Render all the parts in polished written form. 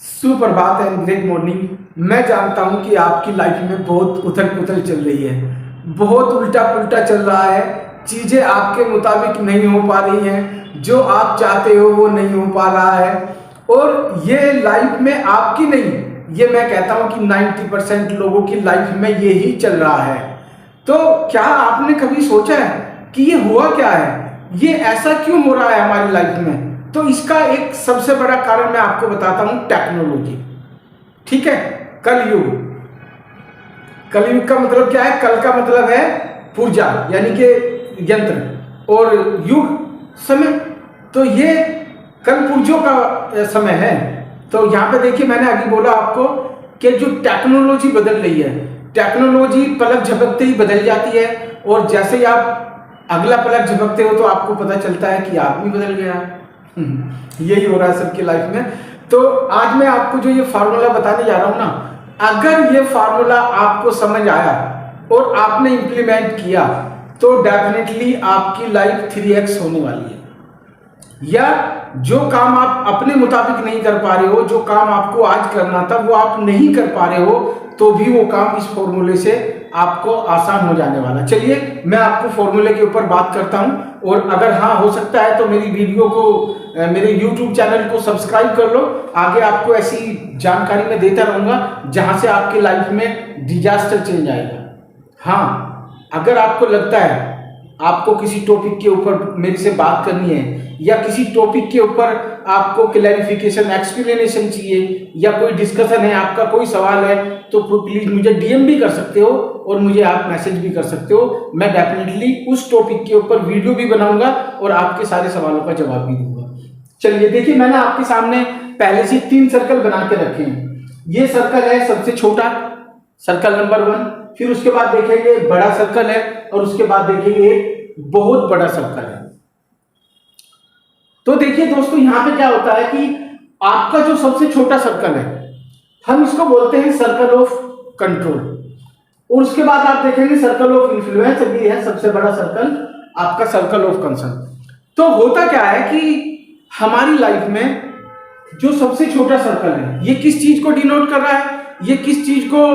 सुप्रभात and great morning. मैं जानता हूं कि आपकी लाइफ में बहुत उथल पुथल चल रही है, बहुत उल्टा पुल्टा चल रहा है, चीज़ें आपके मुताबिक नहीं हो पा रही हैं, जो आप चाहते हो वो नहीं हो पा रहा है। और ये लाइफ में आपकी नहीं, ये मैं कहता हूं कि 90% लोगों की लाइफ में ये ही चल रहा है। तो क्या आपने कभी सोचा है कि ये हुआ क्या है, ये ऐसा क्यों हो रहा है हमारी लाइफ में? तो इसका एक सबसे बड़ा कारण मैं आपको बताता हूं, टेक्नोलॉजी। ठीक है, कलयुग। कलयुग का मतलब क्या है? कल का मतलब है पुर्जा यानी कि यंत्र, और युग समय। तो ये कल पुर्जों का समय है। तो यहाँ पे देखिए, मैंने अभी बोला आपको कि जो टेक्नोलॉजी बदल रही है, टेक्नोलॉजी पलक झपकते ही बदल जाती है, और जैसे ही आप अगला पलक झपकते हो तो आपको पता चलता है कि आदमी बदल गया। यही हो रहा है सबकी लाइफ में। तो आज मैं आपको जो ये फार्मूला बताने जा रहा हूं ना, अगर ये फार्मूला आपको समझ आया और आपने इंप्लीमेंट किया तो डेफिनेटली आपकी लाइफ 3x होने वाली है। या जो काम आप अपने मुताबिक नहीं कर पा रहे हो, जो काम आपको आज करना था वो आप नहीं कर पा रहे हो, तो भी वो काम इस फॉर्मूले से आपको आसान हो जाने वाला। चलिए मैं आपको फॉर्मूले के ऊपर बात करता हूं, और अगर हाँ हो सकता है तो मेरी वीडियो को, मेरे YouTube चैनल को सब्सक्राइब कर लो। आगे आपको ऐसी जानकारी मैं देता रहूंगा जहां से आपकी लाइफ में डिजास्टर चेंज आएगा। हाँ, अगर आपको लगता है आपको किसी टॉपिक के ऊपर मेरे से बात करनी है, या किसी टॉपिक के ऊपर आपको क्लैरिफिकेशन, एक्सप्लेनेशन चाहिए, या कोई डिस्कशन है, आपका कोई सवाल है, तो प्लीज मुझे DM भी कर सकते हो और मुझे आप मैसेज भी कर सकते हो। मैं डेफिनेटली उस टॉपिक के ऊपर वीडियो भी बनाऊंगा और आपके सारे सवालों का जवाब भी दूंगा। चलिए देखिए, मैंने आपके सामने पहले से 3 सर्कल बना के रखे हैं। ये सर्कल है सबसे छोटा, सर्कल नंबर 1। फिर उसके बाद देखेंगे बड़ा सर्कल है, और उसके बाद देखेंगे बहुत बड़ा सर्कल है। तो देखिए दोस्तों, यहां पे क्या होता है कि आपका जो सबसे छोटा सर्कल है, हम इसको बोलते हैं सर्कल ऑफ कंट्रोल, और उसके बाद आप देखेंगे सर्कल ऑफ इन्फ्लुएंस, अभी है सबसे बड़ा सर्कल आपका सर्कल ऑफ कंसर्न। तो होता क्या है कि हमारी लाइफ में जो सबसे छोटा सर्कल है, ये किस चीज को डिनोट कर रहा है, ये किस चीज को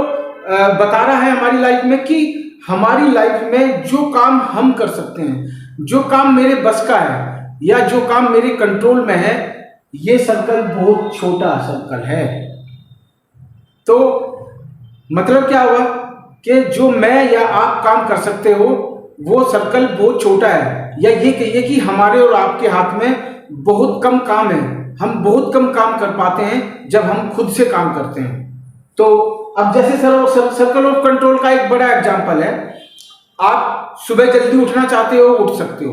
बता रहा है हमारी लाइफ में, कि हमारी लाइफ में जो काम हम कर सकते हैं, जो काम मेरे बस का है, या जो काम मेरे कंट्रोल में है, ये सर्कल बहुत छोटा सर्कल है। तो मतलब क्या हुआ कि जो मैं या आप काम कर सकते हो वो सर्कल बहुत छोटा है, या ये कहिए कि हमारे और आपके हाथ में बहुत कम काम है। हम बहुत कम काम कर पाते हैं जब हम खुद से काम करते हैं। तो अब जैसे सर्कल ऑफ कंट्रोल का एक बड़ा एग्जांपल है, आप सुबह जल्दी उठना चाहते हो, उठ सकते हो,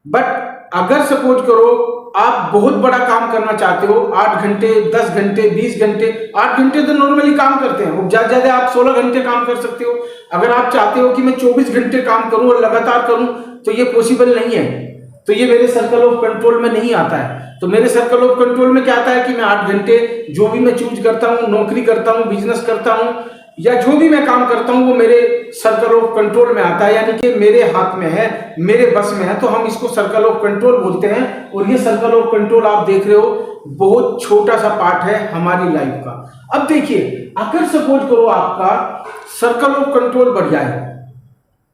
बट अगर सपोज करो आप बहुत बड़ा काम करना चाहते हो, 8 घंटे, 10 घंटे, 20 घंटे, 8 घंटे तो नॉर्मली काम करते हैं, ज्यादा ज्यादा आप 16 घंटे काम कर सकते हो। अगर आप चाहते हो कि मैं 24 घंटे काम करूं और लगातार करूं, तो ये पॉसिबल नहीं है। तो ये मेरे सर्कल ऑफ कंट्रोल में नहीं आता है। तो मेरे सर्कल ऑफ कंट्रोल में क्या आता है कि मैं 8 घंटे जो भी मैं चूज करता हूं, नौकरी करता हूं, बिजनेस करता हूं, या जो भी मैं काम करता हूं, वो मेरे सर्कल ऑफ कंट्रोल में आता है, यानी कि मेरे हाथ में है, मेरे बस में है। तो हम इसको सर्कल ऑफ कंट्रोल बोलते हैं। और ये सर्कल ऑफ कंट्रोल आप देख रहे हो, बहुत छोटा सा पार्ट है हमारी लाइफ का। अब देखिए, अगर सपोज करो आपका सर्कल ऑफ कंट्रोल बढ़ जाए,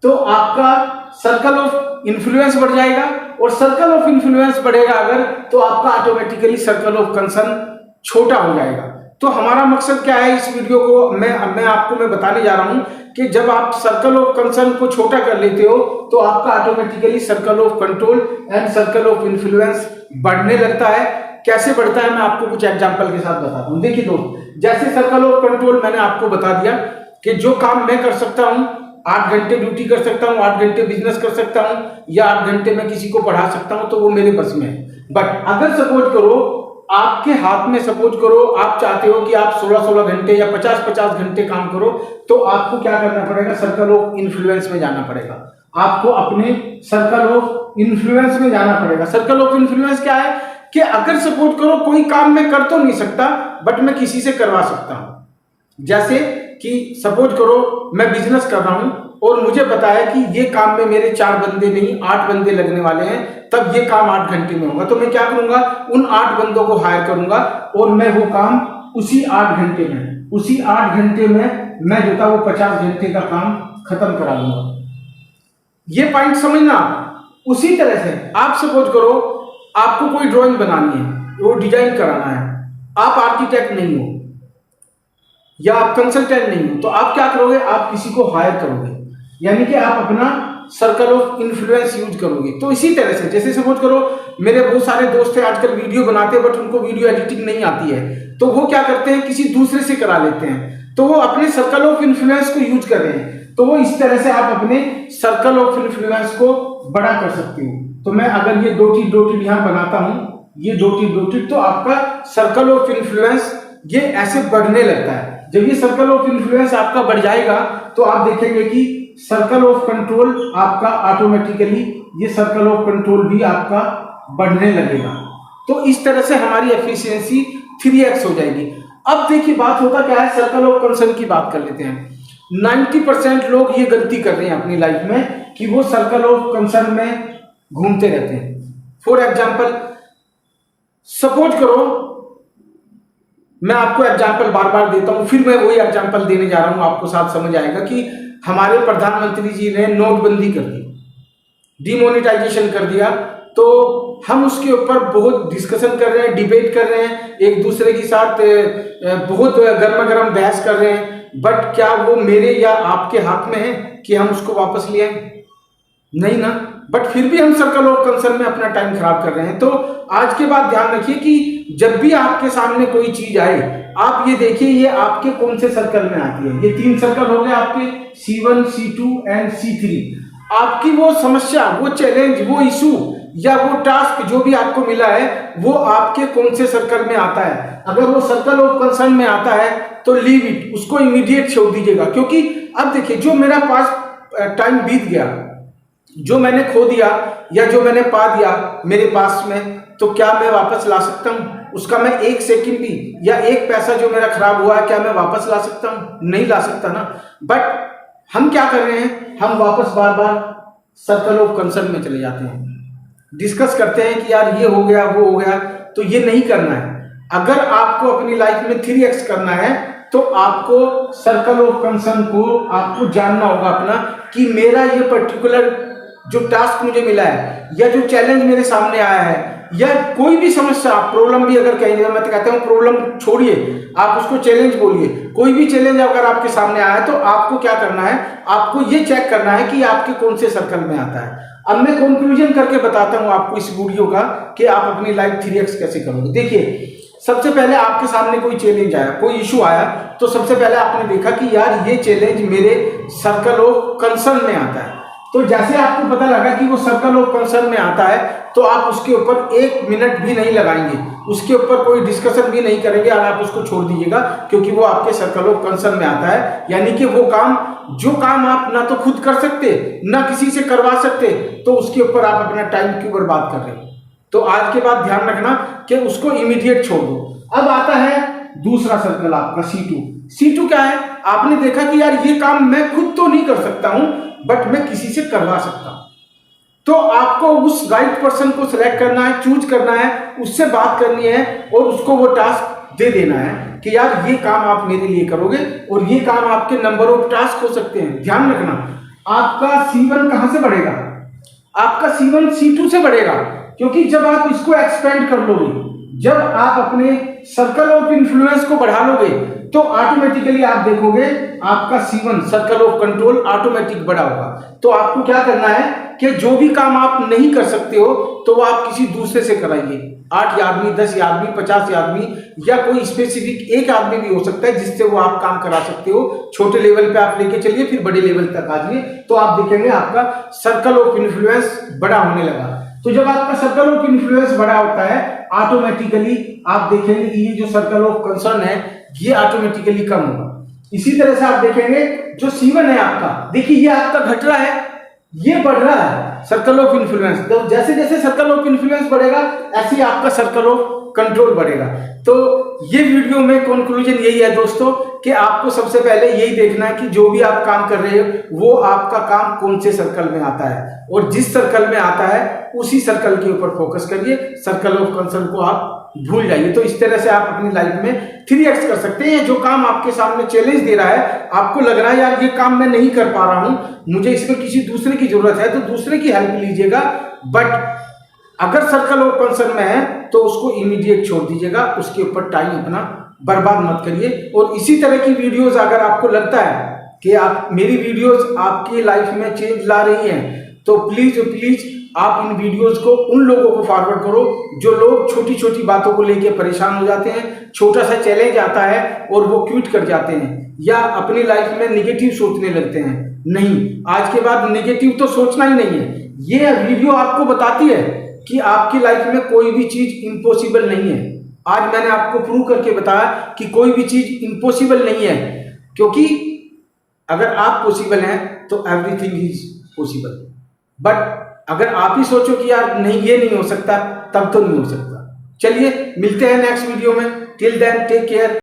तो आपका सर्कल ऑफ इन्फ्लुएंस बढ़ जाएगा, और सर्कल ऑफ इन्फ्लुएंस बढ़ेगा अगर, तो आपका ऑटोमेटिकली सर्कल ऑफ कंसर्न छोटा हो जाएगा। तो हमारा मकसद क्या है इस वीडियो को मैं आपको बताने जा रहा हूं कि जब आप सर्कल ऑफ कंसर्न को छोटा कर लेते हो, तो आपका automatically circle of control and circle of influence बढ़ने लगता है। कैसे बढ़ता है, मैं आपको कुछ एग्जांपल के साथ बताता हूं। देखिए दोस्त, जैसे सर्कल ऑफ कंट्रोल मैंने आपको बता दिया कि जो काम मैं कर सकता हूं, 8 घंटे ड्यूटी कर सकता हूं, 8 घंटे बिजनेस कर सकता हूं, या 8 घंटे में किसी को पढ़ा सकता हूं, तो वो मेरे बस में है। बट अगर सपोज करो आपके हाथ में, सपोज करो आप चाहते हो कि आप 16-16 घंटे या 50-50 घंटे काम करो, तो आपको क्या करना पड़ेगा? सर्कल ऑफ इन्फ्लुएंस में जाना पड़ेगा। आपको अपने सर्कल ऑफ इन्फ्लुएंस में जाना पड़ेगा। सर्कल ऑफ इन्फ्लुएंस क्या है कि अगर सपोज करो कोई काम मैं कर तो नहीं सकता, बट मैं किसी से करवा सकता हूं। जैसे कि सपोज करो मैं बिजनेस कर रहा हूं, और मुझे पता है कि ये काम में मेरे 4 बंदे नहीं 8 बंदे लगने वाले हैं, तब ये काम 8 घंटे में होगा। तो मैं क्या करूंगा, उन 8 बंदों को हायर करूंगा और मैं वो काम उसी 8 घंटे में मैं जो था वो 50 घंटे का काम खत्म करा लूंगा। ये पॉइंट समझना। उसी तरह से आप सपोज करो आपको कोई ड्राइंग बनानी है, वो डिजाइन कराना है, आप आर्किटेक्ट नहीं हो या आप कंसल्टेंट नहीं हो, तो आप क्या करोगे, आप किसी को हायर करोगे, यानी कि आप अपना सर्कल ऑफ इन्फ्लुएंस यूज करोगे। तो इसी तरह से जैसे सपोज करो मेरे बहुत सारे दोस्त हैं आजकल वीडियो बनाते हैं बट उनको वीडियो एडिटिंग नहीं आती है, तो वो क्या करते हैं किसी दूसरे से करा लेते हैं, तो वो अपने सर्कल ऑफ इन्फ्लुएंस को यूज कर रहे हैं। तो वो इस तरह से आप अपने सर्कल ऑफ इन्फ्लुएंस को बड़ा कर सकते हो। तो मैं अगर ये डॉटेड यहाँ बनाता हूँ, ये डॉटेड, तो आपका सर्कल ऑफ इन्फ्लुएंस ये ऐसे बढ़ने लगता है। जब ये सर्कल ऑफ इन्फ्लुएंस आपका बढ़ जाएगा तो आप देखेंगे कि सर्कल ऑफ कंट्रोल आपका ऑटोमेटिकली, ये सर्कल ऑफ कंट्रोल भी आपका बढ़ने लगेगा। तो इस तरह से हमारी एफिशिएंसी 3x हो जाएगी। अब देखिए बात होता क्या है, सर्कल ऑफ कंसर्न की बात कर लेते हैं। 90% लोग ये गलती कर रहे हैं अपनी लाइफ में कि वो सर्कल ऑफ कंसर्न में घूमते रहते हैं। फॉर एग्जाम्पल सपोज करो, मैं आपको एग्जाम्पल बार बार देता हूं, फिर मैं वही एग्जाम्पल देने जा रहा हूं, आपको साथ समझ आएगा कि हमारे प्रधानमंत्री जी ने नोटबंदी कर दी, डिमोनेटाइजेशन कर दिया, तो हम उसके ऊपर बहुत डिस्कशन कर रहे हैं, डिबेट कर रहे हैं, एक दूसरे के साथ बहुत गर्मा गर्म बहस कर रहे हैं, बट क्या वो मेरे या आपके हाथ में है कि हम उसको वापस ले आए? नहीं ना। बट फिर भी हम सर्कल ऑफ कंसर्न में अपना टाइम खराब कर रहे हैं। तो आज के बाद ध्यान रखिए कि जब भी आपके सामने कोई चीज आए, आप ये देखिए ये आपके कौन से सर्कल में आती है। ये 3 सर्कल हो गए आपके, C1, C2 एंड C3। आपकी वो समस्या, वो चैलेंज, वो इशू या वो टास्क जो भी आपको मिला है वो आपके कौन से सर्कल में आता है। अगर वो सर्कल ऑफ कंसर्न में आता है तो लीव इट, उसको इमीडिएट छोड़ दीजिएगा। क्योंकि अब देखिए जो मेरा पास टाइम बीत गया, जो मैंने खो दिया या जो मैंने पा दिया मेरे पास में, तो क्या मैं वापस ला सकता हूं उसका? मैं 1 सेकंड भी या 1 पैसा जो मेरा खराब हुआ है क्या मैं वापस ला सकता हूं? नहीं ला सकता ना। बट हम क्या कर रहे हैं, हम वापस बार बार सर्कल ऑफ कंसर्न में चले जाते हैं, डिस्कस करते हैं कि यार ये हो गया वो हो गया। तो ये नहीं करना है। अगर आपको अपनी लाइफ में 3x करना है तो आपको सर्कल ऑफ कंसर्न को आपको जानना होगा अपना, कि मेरा ये पर्टिकुलर जो टास्क मुझे मिला है या जो चैलेंज मेरे सामने आया है या कोई भी समस्या, प्रॉब्लम भी अगर कहेंगे, मैं तो कहता हूँ प्रॉब्लम छोड़िए, आप उसको चैलेंज बोलिए। कोई भी चैलेंज अगर आपके सामने आया है तो आपको क्या करना है, आपको ये चेक करना है कि आपके कौन से सर्कल में आता है। अब मैं कंक्लूजन करके बताता हूं आपको इस वीडियो का कि आप अपनी लाइफ 3x कैसे करोगे। देखिए सबसे पहले आपके सामने कोई चैलेंज आया, कोई इशू आया, तो सबसे पहले आपने देखा कि यार ये चैलेंज मेरे सर्कल ऑफ कंसर्न में आता है। तो जैसे आपको पता लगा कि वो सर्कल ऑफ कंसर्न में आता है तो आप उसके ऊपर 1 मिनट भी नहीं लगाएंगे, उसके ऊपर कोई डिस्कशन भी नहीं करेंगे और आप उसको छोड़ दीजिएगा, क्योंकि वो आपके सर्कल ऑफ कंसर्न में आता है। यानी कि वो काम, जो काम आप ना तो खुद कर सकते ना किसी से करवा सकते, तो उसके ऊपर आप अपना टाइम क्यों बर्बाद कर रहे हो। तो आज के बाद ध्यान रखना कि उसको इमीडिएट छोड़ दो। अब आता है दूसरा सर्कल आपका C2। C2 क्या है, आपने देखा कि यार ये काम मैं खुद तो नहीं कर सकता हूं बट मैं किसी से करवा सकता हूं। तो आपको उस राइट पर्सन को सिलेक्ट करना है, चूज करना है, उससे बात करनी है और उसको वो टास्क दे देना है कि यार ये काम आप मेरे लिए करोगे और ये काम आपके नंबर ऑफ टास्क हो सकते हैं। ध्यान रखना आपका C1 कहां से बढ़ेगा, आपका C1 C2 से बढ़ेगा, क्योंकि जब आप इसको एक्सपेंड कर लोगे, जब आप अपने सर्कल ऑफ इन्फ्लुएंस को बढ़ा लोगे तो ऑटोमेटिकली आप देखोगे आपका C1 circle of control automatic बढ़ा होगा। तो आपको क्या करना है कि जो भी काम आप नहीं कर सकते हो तो वो आप किसी दूसरे से कराइए। 8 आदमी, 10 आदमी, 50 आदमी या कोई स्पेसिफिक एक आदमी भी हो सकता है जिससे वो आप काम करा सकते हो। छोटे लेवल पे आप लेके चलिए, फिर बड़े लेवल तक आ जाइए, तो आप देखेंगे आपका सर्कल ऑफ इन्फ्लुएंस बड़ा होने लगा। तो जब आपका सर्कल ऑफ इन्फ्लुएंस बड़ा होता है ऑटोमेटिकली आप देखेंगे कि ये जो सर्कल ऑफ कंसर्न है ये ऑटोमेटिकली कम होगा। इसी तरह से आप देखेंगे जो C1 है आपका, देखिए ये आपका घट रहा है, ये बढ़ रहा है सर्कल ऑफ इन्फ्लुएंस। तो जैसे जैसे सर्कल ऑफ इन्फ्लुएंस बढ़ेगा ऐसे ही आपका सर्कल ऑफ कंट्रोल बढ़ेगा। तो ये वीडियो में कंक्लूजन यही है दोस्तों कि आपको सबसे पहले यही देखना है कि जो भी आप काम कर रहे हो वो आपका काम कौन से सर्कल में आता है, और जिस सर्कल में आता है उसी सर्कल के ऊपर फोकस करिए। सर्कल ऑफ कंसर्न को आप भूल जाइए। तो इस तरह से आप अपनी लाइफ में 3x कर सकते हैं। जो काम आपके सामने चैलेंज दे रहा है, आपको लग रहा है यार ये काम मैं नहीं कर पा रहा हूं, मुझे इसमें किसी दूसरे की जरूरत है, तो दूसरे की हेल्प लीजिएगा। बट अगर सर्कल ऑफ कंसर्न में है तो उसको इमीडिएट छोड़ दीजिएगा, उसके ऊपर टाइम अपना बर्बाद मत करिए। और इसी तरह की वीडियोस अगर आपको लगता है कि आप मेरी वीडियोस आपकी लाइफ में चेंज ला रही हैं, तो प्लीज आप इन वीडियोस को उन लोगों को फॉरवर्ड करो जो लोग छोटी छोटी बातों को लेके परेशान हो जाते हैं, छोटा सा चैलेंज आता है और वो क्विट कर जाते हैं या अपनी लाइफ में निगेटिव सोचने लगते हैं। नहीं, आज के बाद निगेटिव तो सोचना ही नहीं है। ये वीडियो आपको बताती है कि आपकी लाइफ में कोई भी चीज इम्पॉसिबल नहीं है। आज मैंने आपको प्रूव करके बताया कि कोई भी चीज इम्पॉसिबल नहीं है, क्योंकि अगर आप पॉसिबल हैं तो एवरीथिंग इज पॉसिबल। बट अगर आप ही सोचो कि यार नहीं ये नहीं हो सकता, तब तो नहीं हो सकता। चलिए मिलते हैं नेक्स्ट वीडियो में। Till then take care.